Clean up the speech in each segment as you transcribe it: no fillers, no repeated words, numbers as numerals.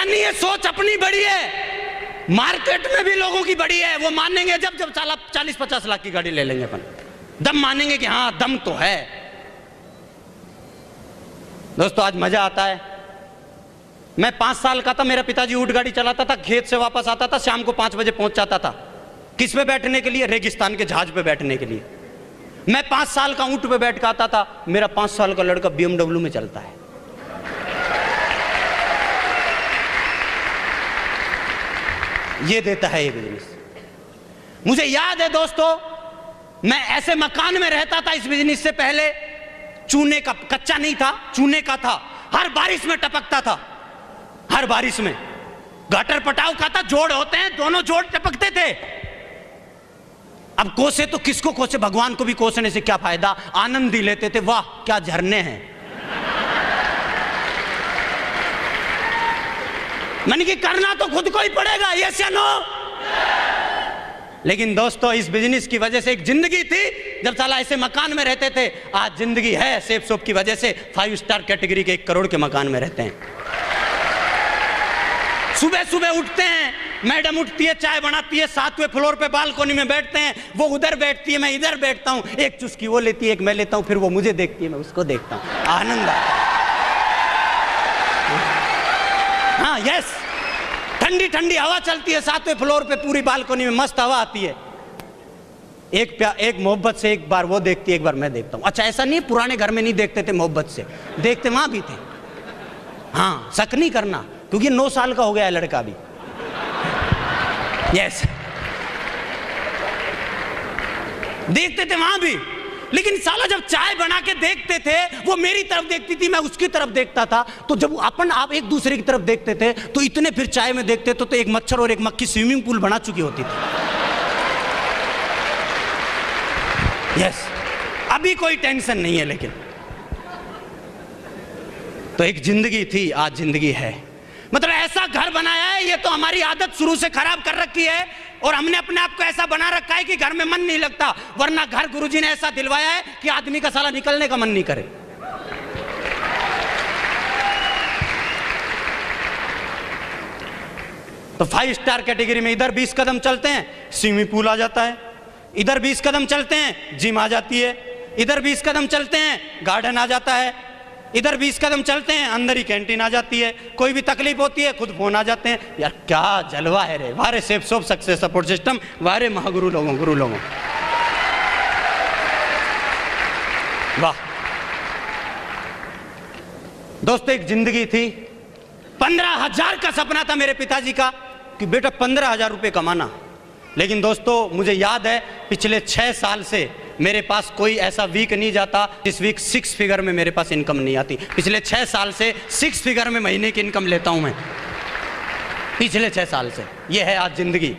नहीं है, सोच अपनी बड़ी है, मार्केट में भी लोगों की बड़ी है। वो मानेंगे जब 40-50 लाख की गाड़ी ले लेंगे अपन, दम मानेंगे कि हाँ दम तो है। दोस्तों आज मजा आता है। मैं 5 साल का था, मेरा पिताजी ऊंट गाड़ी चलाता था, खेत से वापस आता था, शाम को 5 बजे पहुंच जाता था। किस पे बैठने के लिए? रेगिस्तान के जहाज पे बैठने के लिए। मैं 5 साल का ऊंट पे बैठ के आता था, मेरा 5 साल का लड़का BMW में चलता है। ये देता है ये बिजनेस। मुझे याद है दोस्तों, मैं ऐसे मकान में रहता था इस बिजनेस से पहले, चूने का, कच्चा नहीं था, चूने का था, हर बारिश में टपकता था, हर बारिश में। गटर पटाव का था, जोड़ होते हैं, दोनों जोड़ टपकते थे। अब कोसे तो किसको कोसे, भगवान को भी कोसने से क्या फायदा, आनंद ही लेते थे। वाह क्या झरने हैं। मैंने कि करना तो खुद को ही पड़ेगा, यस या नो। लेकिन दोस्तों इस बिजनेस की वजह से एक जिंदगी थी जब साला ऐसे मकान में रहते थे, आज जिंदगी है सेफ सोप की वजह से 5 स्टार कैटेगरी के 1 करोड़ के मकान में रहते हैं। सुबह सुबह उठते हैं, मैडम उठती है, चाय बनाती है, 7वें फ्लोर पे बालकोनी में बैठते हैं, वो उधर बैठती है, मैं इधर बैठता हूं, एक चुस्की वो लेती है, एक मैं लेता हूं, फिर वो मुझे देखती है, मैं उसको देखता हूं, आनंद आता है। हाँ यस, ठंडी ठंडी हवा चलती है 7वें फ्लोर पे, पूरी बालकोनी में मस्त हवा आती है। एक मोहब्बत से एक बार वो देखती है, एक बार मैं देखता हूं। अच्छा ऐसा नहीं पुराने घर में नहीं देखते थे मोहब्बत से, देखते वहां भी थे। हाँ शक नहीं करना, क्योंकि 9 साल का हो गया है लड़का भी। यस देखते थे वहां भी, लेकिन साला जब चाय बना के देखते थे, वो मेरी तरफ देखती थी, मैं उसकी तरफ देखता था, तो जब आप एक दूसरे की तरफ देखते थे तो इतने फिर चाय में देखते तो एक मच्छर और एक मक्खी स्विमिंग पूल बना चुकी होती थी। यस अभी कोई टेंशन नहीं है, लेकिन तो एक जिंदगी थी, आज जिंदगी है। मतलब ऐसा घर बनाया है, ये तो हमारी आदत शुरू से खराब कर रखी है, और हमने अपने आप को ऐसा बना रखा है कि घर में मन नहीं लगता, वरना घर गुरुजी ने ऐसा दिलवाया है कि आदमी का साला निकलने का मन नहीं करे। तो 5 स्टार कैटेगरी में इधर 20 कदम चलते हैं स्विमिंग पूल आ जाता है, इधर 20 कदम चलते हैं जिम आ जाती है, इधर 20 कदम चलते हैं गार्डन आ जाता है, इधर 20 कदम चलते हैं अंदर ही कैंटीन आ जाती है, कोई भी तकलीफ होती है खुद फोन आ जाते हैं। यार क्या जलवा है रे, वारे safe soap success support system, वारे महागुरु लोगों, गुरु लोगों, वाह। दोस्तों एक जिंदगी थी, 15,000 का सपना था मेरे पिताजी का कि बेटा 15,000 रुपये कमाना। लेकिन दोस्तों मुझे याद है पिछले 6 साल से मेरे पास कोई ऐसा वीक नहीं जाता जिस वीक 6 फिगर में मेरे पास इनकम नहीं आती। पिछले 6 साल से 6 फिगर में महीने की इनकम लेता हूं मैं, पिछले 6 साल से। ये है आज जिंदगी,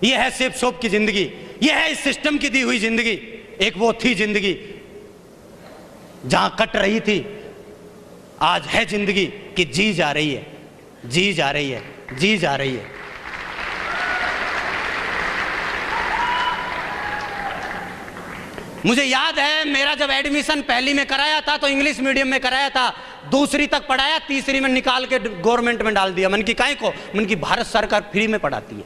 ये है सेफ सोप की जिंदगी, ये है इस सिस्टम की दी हुई जिंदगी। एक वो थी जिंदगी जहां कट रही थी, आज है जिंदगी कि जी जा रही है, जी जा रही है, जी जा रही है। मुझे याद है मेरा जब एडमिशन पहली में कराया था तो इंग्लिश मीडियम में कराया था, 2री तक पढ़ाया, 3री में निकाल के गवर्नमेंट में डाल दिया। मन की काहे को, मन की भारत सरकार फ्री में पढ़ाती है।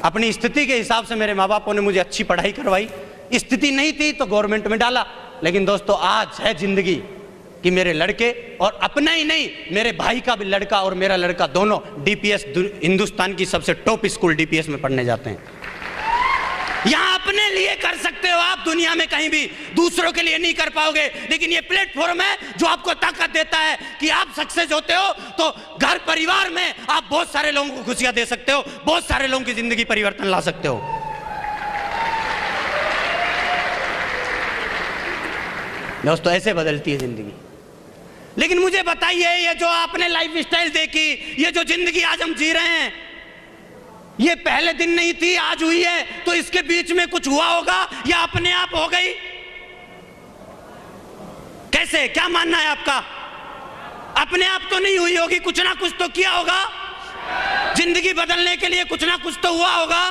अपनी स्थिति के हिसाब से मेरे माँ बापों ने मुझे अच्छी पढ़ाई करवाई, स्थिति नहीं थी तो गवर्नमेंट में डाला। लेकिन दोस्तों आज है जिंदगी कि मेरे लड़के, और अपना ही नहीं मेरे भाई का भी लड़का और मेरा लड़का दोनों DPS, हिंदुस्तान की सबसे टॉप स्कूल DPS में पढ़ने जाते हैं। यहां अपने लिए कर सकते हो आप, दुनिया में कहीं भी दूसरों के लिए नहीं कर पाओगे, लेकिन ये प्लेटफॉर्म है जो आपको ताकत देता है कि आप सक्सेस होते हो तो घर परिवार में आप बहुत सारे लोगों को खुशियां दे सकते हो, बहुत सारे लोगों की जिंदगी परिवर्तन ला सकते हो। दोस्तों ऐसे बदलती है जिंदगी। लेकिन मुझे बताइए, ये जो आपने लाइफ स्टाइल देखी, ये जो जिंदगी आज हम जी रहे हैं, ये पहले दिन नहीं थी, आज हुई है, तो इसके बीच में कुछ हुआ होगा या अपने आप हो गई? कैसे, क्या मानना है आपका? अपने आप तो नहीं हुई होगी, कुछ ना कुछ तो किया होगा। जिंदगी बदलने के लिए कुछ ना कुछ तो हुआ होगा,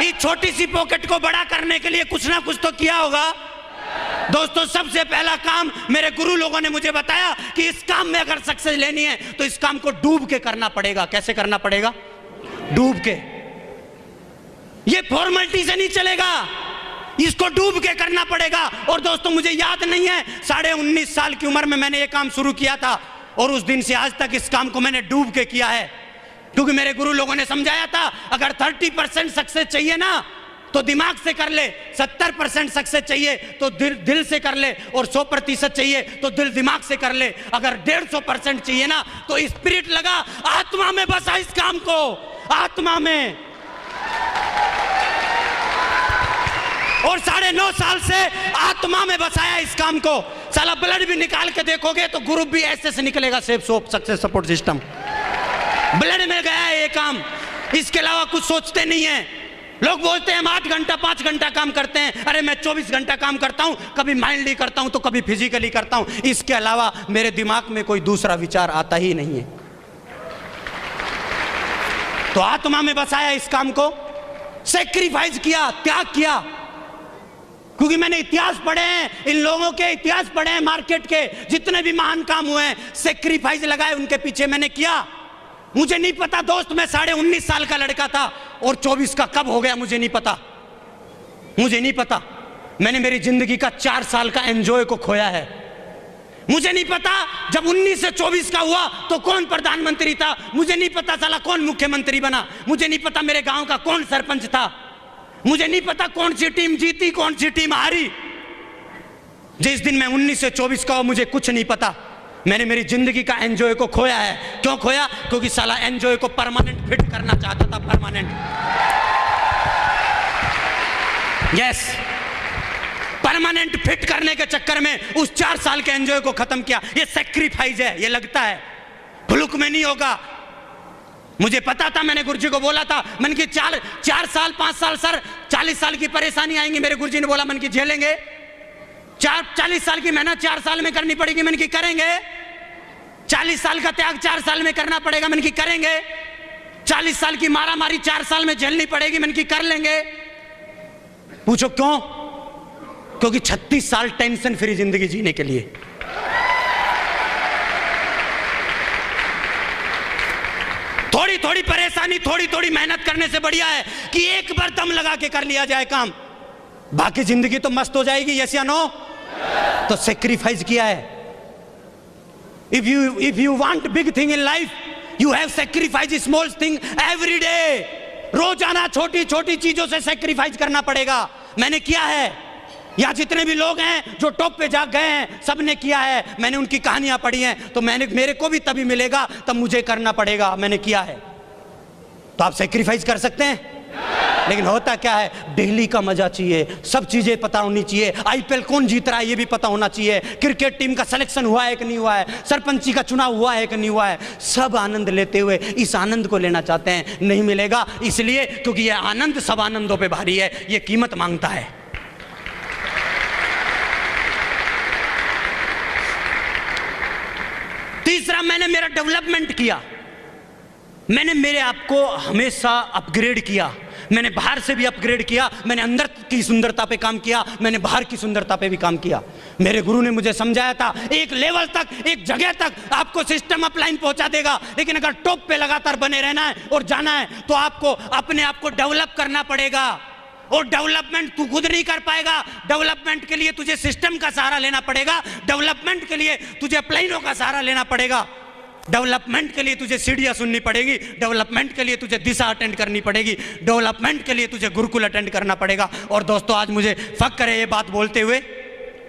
इस छोटी सी पॉकेट को बड़ा करने के लिए कुछ ना कुछ तो किया होगा। दोस्तों सबसे पहला काम मेरे गुरु लोगों ने मुझे बताया कि इस काम में अगर सक्सेस लेनी है तो इस काम को डूब के करना पड़ेगा। कैसे करना पड़ेगा? डूब के। ये फॉर्मेलिटी से नहीं चलेगा, इसको डूब के करना पड़ेगा। और दोस्तों मुझे याद नहीं है, 19.5 साल की उम्र में मैंने ये काम शुरू किया था और उस दिन से आज तक इस काम को मैंने डूब के किया है, क्योंकि मेरे गुरु लोगों ने समझाया था अगर 30% सक्सेस चाहिए ना तो दिमाग से कर ले, 70% सक्सेस चाहिए तो दिल से कर ले, और 100% चाहिए तो दिल दिमाग से कर ले। अगर 150% चाहिए ना तो स्पिरिट लगा, आत्मा में बसा इस काम को, आत्मा में। और 9.5 साल से आत्मा में बसाया इस काम को। साला ब्लड भी निकाल के देखोगे तो ग्रुप भी ऐसे से निकलेगा, safe soap success support system. Blood में गया है ये काम, इसके अलावा कुछ सोचते नहीं है। लोग बोलते हैं हम 8 घंटा 5 घंटा काम करते हैं। अरे मैं 24 घंटा काम करता हूं, कभी माइंडली करता हूं तो कभी फिजिकली करता हूं। इसके अलावा मेरे दिमाग में कोई दूसरा विचार आता ही नहीं है। तो आत्मा में बसाया इस काम को, सेक्रीफाइस किया, त्याग किया। क्योंकि मैंने इतिहास पढ़े हैं, इन लोगों के इतिहास पढ़े हैं मार्केट के, जितने भी महान काम हुए हैं सेक्रीफाइस लगाए उनके पीछे मैंने किया। मुझे नहीं पता दोस्त, मैं 19.5 साल का लड़का था और 24 का कब हो गया मुझे नहीं पता, मुझे नहीं पता। मैंने मेरी जिंदगी का 4 साल का एंजॉय को खोया है। मुझे नहीं पता जब 19 से 24 का हुआ तो कौन प्रधानमंत्री था, मुझे नहीं पता साला कौन मुख्यमंत्री बना, मुझे नहीं पता मेरे गांव का कौन सरपंच था, मुझे नहीं पता कौन सी टीम जीती कौन सी टीम हारी। जिस दिन मैं 19 से 24 का हुआ मुझे कुछ नहीं पता। मैंने मेरी जिंदगी का एंजॉय को खोया है। क्यों खोया? क्योंकि साला एंजॉय को परमानेंट फिट करना चाहता था, परमानेंट। यस, परमानेंट फिट करने के चक्कर में उस 4 साल के एंजॉय को खत्म किया। ये सैक्रिफाइस है, ये लगता है भुलुक में नहीं होगा। मुझे पता था, मैंने गुरुजी को बोला था, मन की 4 साल 5 साल सर 40 साल की परेशानी आएंगी। मेरे गुरुजी ने बोला मन की झेलेंगे, 40 साल की मेहनत 4 साल में करनी पड़ेगी, मन की करेंगे। 40 साल का त्याग 4 साल में करना पड़ेगा, मन की करेंगे। 40 साल की मारामारी 4 साल में झेलनी पड़ेगी, मन की कर लेंगे। पूछो क्यों? क्योंकि 36 साल टेंशन फ्री जिंदगी जीने के लिए। थोड़ी थोड़ी परेशानी थोड़ी थोड़ी मेहनत करने से बढ़िया है कि एक बार दम लगा के कर लिया जाए काम, बाकी जिंदगी तो मस्त हो जाएगी। यस या नो? तो सेक्रीफाइस किया है। If you want big thing in life you have sacrifice small thing every day. रोजाना छोटी छोटी चीजों से सेक्रीफाइस करना पड़ेगा। मैंने किया है। यहाँ जितने भी लोग हैं जो टॉप पे जा गए हैं सबने किया है। मैंने उनकी कहानियां पढ़ी हैं, तो मेरे को भी तभी मिलेगा तब मुझे करना पड़ेगा। मैंने किया है। तो आप सेक्रीफाइस कर सकते हैं, लेकिन होता क्या है, डेली का मजा चाहिए, सब चीजें पता होनी चाहिए। आईपीएल कौन जीत रहा है ये भी पता होना चाहिए, क्रिकेट टीम का सिलेक्शन हुआ है कि नहीं हुआ है, सरपंची का चुनाव हुआ है कि नहीं हुआ है। सब आनंद लेते हुए इस आनंद को लेना चाहते हैं, नहीं मिलेगा। इसलिए क्योंकि ये आनंद सब आनंदों पे भारी है, ये कीमत मांगता है। तीसरा, मैंने मेरा डेवलपमेंट किया। मैंने मेरे आप को हमेशा अपग्रेड किया। मैंने बाहर से भी अपग्रेड किया, मैंने अंदर की सुंदरता पे काम किया, मैंने बाहर की सुंदरता पे भी काम किया। मेरे गुरु ने मुझे समझाया था एक लेवल तक, एक जगह तक आपको सिस्टम अपलाइन पहुंचा देगा, लेकिन अगर टॉप पे लगातार बने रहना है और जाना है तो आपको अपने आप को डेवलप करना पड़ेगा। और डेवलपमेंट तू खुद नहीं कर पाएगा। डेवलपमेंट के लिए तुझे सिस्टम का सहारा लेना पड़ेगा। डेवलपमेंट के लिए तुझे अपलाइनों का सहारा लेना पड़ेगा। डेवलपमेंट के लिए तुझे सीढ़ियां सुननी पड़ेगी। डेवलपमेंट के लिए तुझे दिशा अटेंड करनी पड़ेगी। डेवलपमेंट के लिए तुझे गुरुकुल अटेंड करना पड़ेगा। और दोस्तों, आज मुझे फक्र है ये बात बोलते हुए,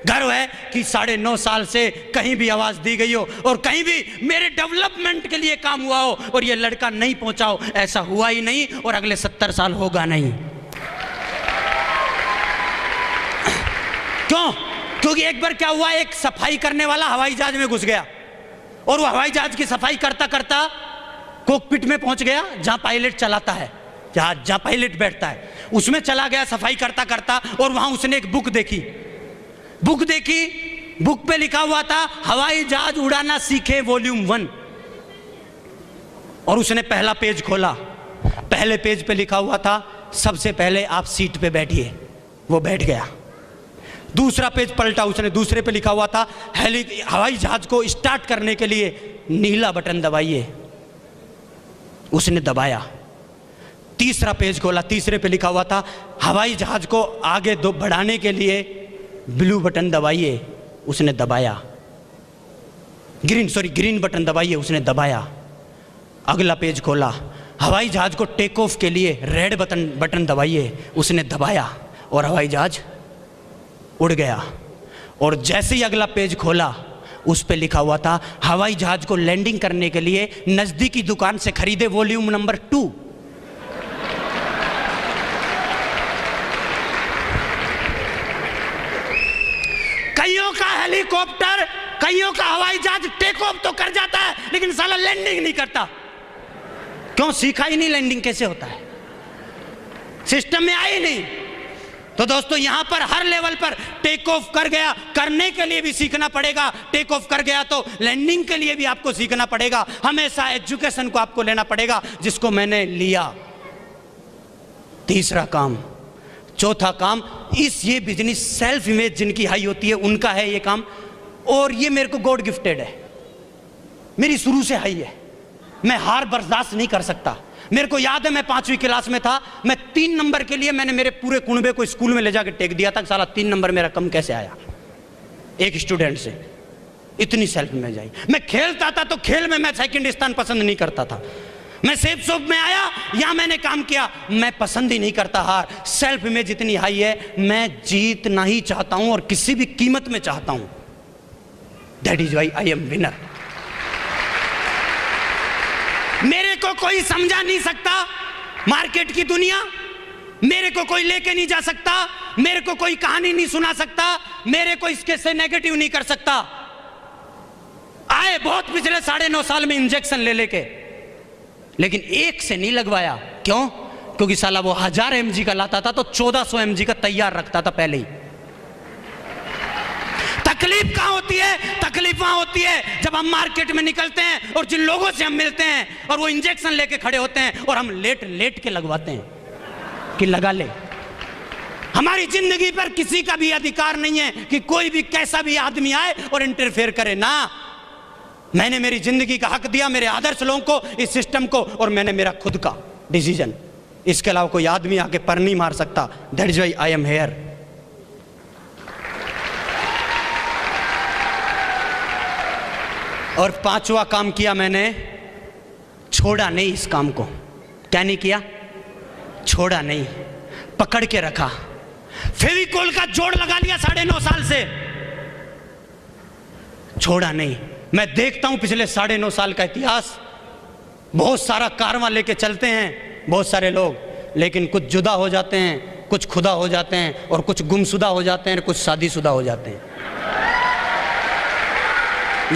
गर्व है कि 9.5 साल से कहीं भी आवाज दी गई हो और कहीं भी मेरे डेवलपमेंट के लिए काम हुआ हो और ये लड़का नहीं पहुंचा हो। ऐसा हुआ ही नहीं और अगले 70 साल होगा नहीं। क्यों? क्योंकि एक बार क्या हुआ, एक सफाई करने वाला हवाई जहाज में घुस गया और वो हवाई जहाज की सफाई करता करता कॉकपिट में पहुंच गया, जहां पायलट चलाता है, जहां पायलट बैठता है, उसमें चला गया सफाई करता करता। और वहां उसने एक बुक देखी। बुक पे लिखा हुआ था हवाई जहाज उड़ाना सीखे वॉल्यूम 1। और उसने पहला पेज खोला। पहले पेज पे लिखा हुआ था सबसे पहले आप सीट पे बैठिए। वो बैठ गया। दूसरा पेज पलटा, उसने दूसरे पे लिखा हुआ था हवाई जहाज को स्टार्ट करने के लिए नीला बटन दबाइए, उसने दबाया। तीसरा पेज खोला, तीसरे पे लिखा हुआ था हवाई जहाज को आगे बढ़ाने के लिए ब्लू बटन दबाइए, उसने दबाया। ग्रीन बटन दबाइए, उसने दबाया। अगला पेज खोला, हवाई जहाज को टेक ऑफ के लिए रेड बटन दबाइए, उसने दबाया और हवाई जहाज उड़ गया। और जैसे ही अगला पेज खोला, उस पे लिखा हुआ था हवाई जहाज को लैंडिंग करने के लिए नजदीकी दुकान से खरीदे वॉल्यूम नंबर 2। कईयों का हेलीकॉप्टर, कईयों का हवाई जहाज टेक ऑफ तो कर जाता है, लेकिन साला लैंडिंग नहीं करता। क्यों? सीखा ही नहीं लैंडिंग कैसे होता है, सिस्टम में आई नहीं। तो दोस्तों यहां पर हर लेवल पर टेक ऑफ कर गया, करने के लिए भी सीखना पड़ेगा। टेक ऑफ कर गया तो लैंडिंग के लिए भी आपको सीखना पड़ेगा। हमेशा एजुकेशन को आपको लेना पड़ेगा, जिसको मैंने लिया। तीसरा काम। चौथा काम, ये बिजनेस सेल्फ इमेज जिनकी हाई होती है उनका है ये काम, और ये मेरे को गॉड गिफ्टेड है, मेरी शुरू से हाई है। मैं हार बर्दाश्त नहीं कर सकता। मेरे को याद है मैं 5वीं क्लास में था, मैं 3 नंबर के लिए मैंने मेरे पूरे कुनबे को स्कूल में ले जाकर टेक दिया था। साला 3 नंबर मेरा कम कैसे आया एक स्टूडेंट से। इतनी सेल्फ इमेज आई। मैं खेलता था तो खेल में मैं सेकंड स्थान पसंद नहीं करता था। मैं सेफ शॉप में आया, यहां मैंने काम किया, मैं पसंद ही नहीं करता हार। सेल्फ इमेज इतनी हाई है, मैं जीतना ही चाहता हूं और किसी भी कीमत में चाहता हूं। That is why I am winner. मेरे को कोई समझा नहीं सकता, मार्केट की दुनिया मेरे को कोई लेके नहीं जा सकता, मेरे को कोई कहानी नहीं सुना सकता, मेरे को इसके से नेगेटिव नहीं कर सकता। आए बहुत पिछले 9.5 साल में इंजेक्शन ले लेके, लेकिन एक से नहीं लगवाया। क्यों? क्योंकि साला वो 1000 mg का लाता था तो 1400 mg का तैयार रखता था पहले ही। तकलीफ कहां होती है? तकलीफ वहां होती है जब हम मार्केट में निकलते हैं और जिन लोगों से हम मिलते हैं और वो इंजेक्शन लेके खड़े होते हैं और हम लेट के लगवाते हैं कि लगा ले। हमारी जिंदगी पर किसी का भी अधिकार नहीं है कि कोई भी कैसा भी आदमी आए और इंटरफेयर करे ना। मैंने मेरी जिंदगी का हक दिया मेरे आदर्श लोगों को, इस सिस्टम को, और मैंने मेरा खुद का डिसीजन। इसके अलावा कोई आदमी आके पर नहीं मार सकता। That is why I am here. और 5वां काम किया मैंने, छोड़ा नहीं इस काम को। क्या नहीं किया? छोड़ा नहीं, पकड़ के रखा। फेविकोल का जोड़ लगा लिया 9.5 साल से, छोड़ा नहीं। मैं देखता हूं पिछले 9.5 साल का इतिहास, बहुत सारा कारवां लेके चलते हैं बहुत सारे लोग, लेकिन कुछ जुदा हो जाते हैं, कुछ खुदा हो जाते हैं, और कुछ गुमशुदा हो जाते हैं, कुछ शादीशुदा हो जाते हैं।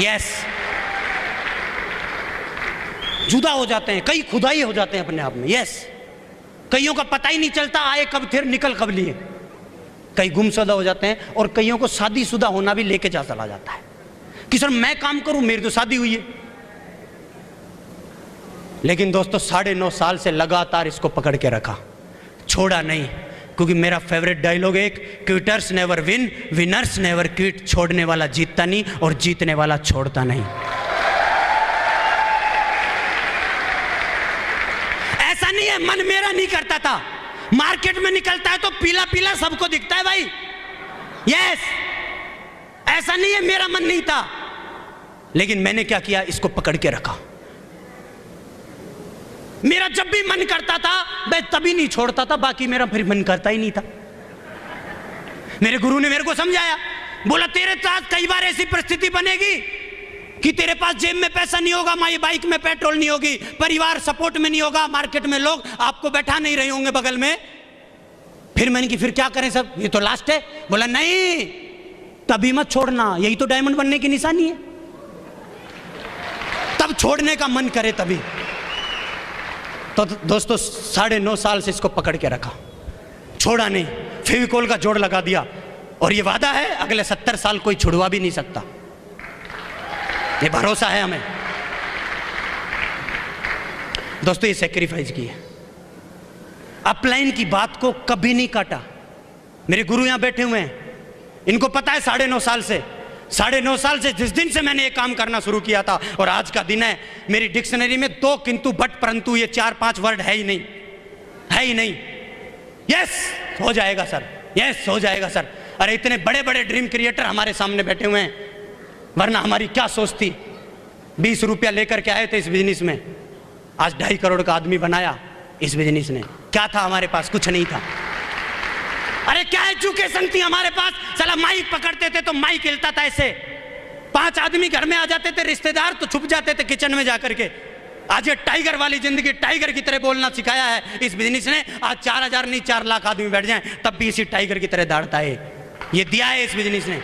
यस, जुदा हो जाते हैं, कई खुदाई हो जाते हैं अपने आप में। यस, कईयों का पता ही नहीं चलता आए कब थे निकल कब लिए। कई गुमशुदा हो जाते हैं और कईयों को शादीशुदा होना भी लेके जा चला जाता है कि सर मैं काम करूं, मेरी तो शादी हुई है। लेकिन दोस्तों 9.5 साल से लगातार इसको पकड़ के रखा, छोड़ा नहीं। क्योंकि मेरा फेवरेट डायलॉग एक, quitters never win, winners never quit. छोड़ने वाला जीतता नहीं और जीतने वाला छोड़ता नहीं। ऐसा नहीं है मन मेरा नहीं करता था, मार्केट में निकलता है तो पीला पीला सबको दिखता है भाई। यस, ऐसा नहीं है मेरा मन नहीं था, लेकिन मैंने क्या किया, इसको पकड़ के रखा। मेरा जब भी मन करता था मैं तभी नहीं छोड़ता था, बाकी मेरा फिर मन करता ही नहीं था। मेरे गुरु ने मेरे को समझाया, बोला तेरे साथ कई बार ऐसी परिस्थिति बनेगी कि तेरे पास जेब में पैसा नहीं होगा, माई बाइक में पेट्रोल नहीं होगी, परिवार सपोर्ट में नहीं होगा, मार्केट में लोग आपको बैठा नहीं रहे होंगे बगल में। फिर मैंने कि फिर क्या करें सब, ये तो लास्ट है। बोला नहीं, तभी मत छोड़ना, यही तो डायमंड बनने की निशानी है। तब छोड़ने का मन करे तभी। तो दोस्तों 9.5 साल से इसको पकड़ के रखा, छोड़ा नहीं, फेविकोल का जोड़ लगा दिया, और ये वादा है अगले 70 साल कोई छुड़वा भी नहीं सकता। ये भरोसा है हमें। दोस्तों ये सैक्रिफाइस की है, अपलाइन की बात को कभी नहीं काटा। मेरे गुरु यहां बैठे हुए हैं, इनको पता है 9.5 साल से जिस दिन से मैंने ये काम करना शुरू किया था और आज का दिन है, मेरी डिक्शनरी में 2 किंतु बट परंतु ये 4-5 वर्ड है ही नहीं। यस हो जाएगा सर, यस हो जाएगा सर। अरे इतने बड़े बड़े ड्रीम क्रिएटर हमारे सामने बैठे हुए हैं, वरना हमारी क्या सोच थी। 20 रुपया लेकर के आए थे इस बिजनेस में, आज 2.5 करोड़ का आदमी बनाया इस बिजनेस ने। क्या था हमारे पास? कुछ नहीं था। अरे क्या एजुकेशन थी हमारे पास? साला माइक पकड़ते थे तो माइक हिलता था ऐसे, 5 आदमी घर में आ जाते थे रिश्तेदार तो छुप जाते थे किचन में जाकर के। आज ये टाइगर वाली जिंदगी, टाइगर की तरह बोलना सिखाया है इस बिजनेस ने। आज 4,000 नहीं 4 लाख आदमी बैठ जाएं तब भी इसी टाइगर की तरह दौड़ता है, ये दिया है इस बिजनेस ने।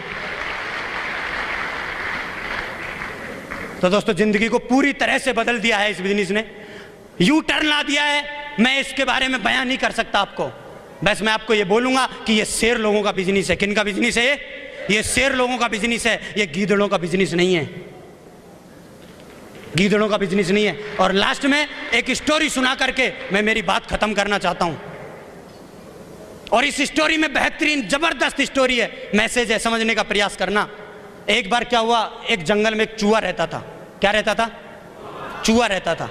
तो दोस्तों जिंदगी को पूरी तरह से बदल दिया है इस बिजनेस ने, यू टर्न ला दिया है। मैं इसके बारे में बयान नहीं कर सकता आपको, बस मैं आपको ये बोलूंगा कि ये शेर लोगों का बिजनेस है। किन का बिजनेस है ये शेर लोगों का बिजनेस है, ये गीदड़ों का बिजनेस नहीं है, गीदड़ों का बिजनेस नहीं है। और लास्ट में एक स्टोरी सुना करके मैं मेरी बात खत्म करना चाहता हूं। और इस स्टोरी में बेहतरीन जबरदस्त स्टोरी है, मैसेज है, समझने का प्रयास करना। एक बार क्या हुआ, एक जंगल में एक चूहा रहता था। क्या रहता था? चूहा रहता था।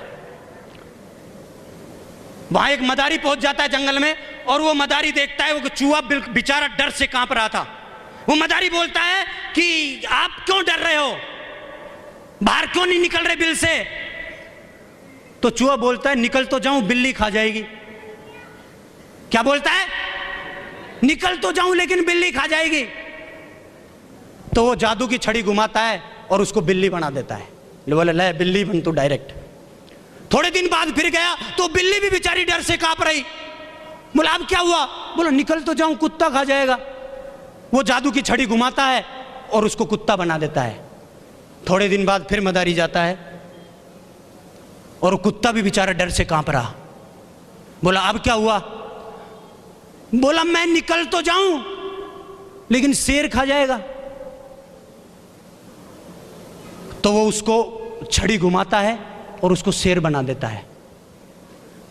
वहां एक मदारी पहुंच जाता है जंगल में, और वो मदारी देखता है वो चूहा बेचारा डर से कांप रहा था। वो मदारी बोलता है कि आप क्यों डर रहे हो, बाहर क्यों नहीं निकल रहे बिल से? तो चूहा बोलता है निकल तो जाऊं बिल्ली खा जाएगी। क्या बोलता है? निकल तो जाऊं लेकिन बिल्ली खा जाएगी। तो वो जादू की छड़ी घुमाता है और उसको बिल्ली बना देता है। बोले ले बिल्ली बन तू डायरेक्ट। थोड़े दिन बाद फिर गया तो बिल्ली भी बेचारी डर से कांप रही। बोला अब क्या हुआ? बोला निकल तो जाऊं कुत्ता खा जाएगा। वो जादू की छड़ी घुमाता है और उसको कुत्ता बना देता है। थोड़े दिन बाद फिर मदारी जाता है और कुत्ता भी बेचारा डर से कांप रहा। बोला अब क्या हुआ? बोला मैं निकल तो जाऊं लेकिन शेर खा जाएगा। तो वो उसको छड़ी घुमाता है और उसको शेर बना देता है।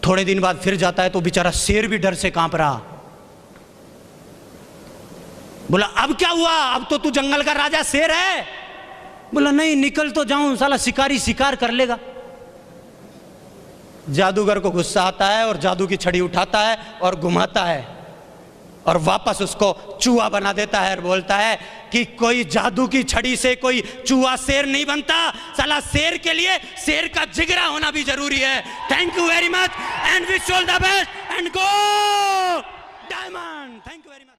थोड़े दिन बाद फिर जाता है तो बेचारा शेर भी डर से कांप रहा। बोला अब क्या हुआ? अब तो तू जंगल का राजा शेर है। बोला नहीं निकल तो जाऊं, साला शिकारी शिकार कर लेगा। जादूगर को गुस्सा आता है और जादू की छड़ी उठाता है और घुमाता है और वापस उसको चूहा बना देता है और बोलता है कि कोई जादू की छड़ी से कोई चूहा शेर नहीं बनता, साला शेर के लिए शेर का जिगरा होना भी जरूरी है। Thank you very much and wish all the best and go diamond. Thank you very much.